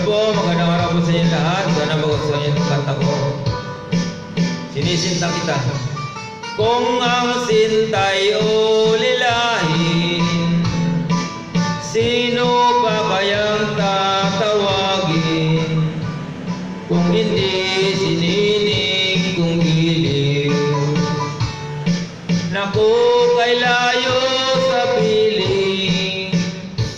po, magandang araw po sa inyo lahat. Sana magustuhan niyo itong kanta ko. Sinisinta kita. Kung ang sinta'y ulilahin, sino pa kayang tatawagin? Kung hindi sininig kong giliw. Naku, kay layo sa piling,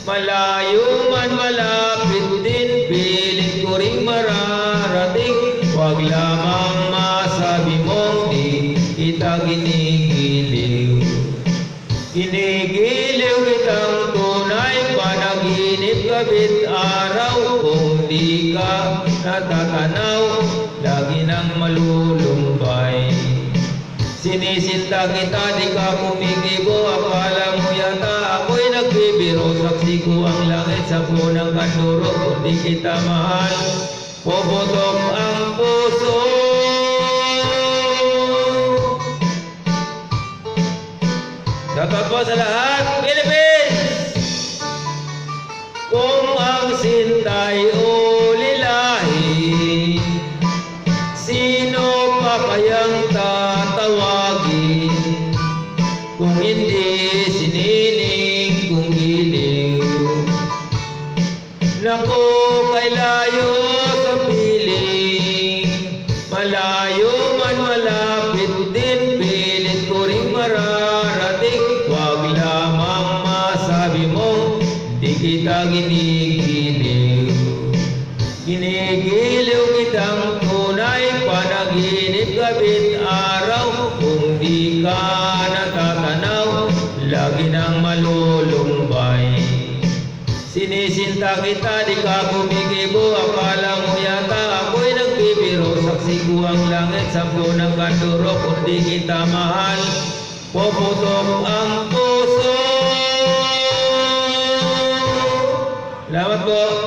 malayo man malapit din, pilit ko ring mararating. Huwag lamang masabi mong di kita ginigiliw. Ginigiliw kitang tunay, panaginip gabit araw. Kung di ka natatanaw, lagi nang malulumbay. Sinisinta kita, di ka kumikibo, akala mo yata ako'y nagbibiro. Saksi ko ang langit sa punang kanduro. Kung di kita mahal, puputok ang puso. Dapat po sa lahat, Philippines! Kung ang sinta'y ulilahin, sino pa kayang tatawagin? Kung hindi sininig kong giliw. Naku, kay layo sa piling, malayo man malapit din, pilit ko ring mararating. Huwag lamang masabi mo, di kita ginigiliw. Ginigiliw kitang tunay, panaginip gabit araw. Kung di ka natatanaw, lagi nang malulumbay. Sinisinta kita, di ka kumikibo, akala mo yata ako'y nagbibiro. Saksi ko ang langit sa punang kanduro. Kung di kita mahal, puputok ang puso. Salamat po.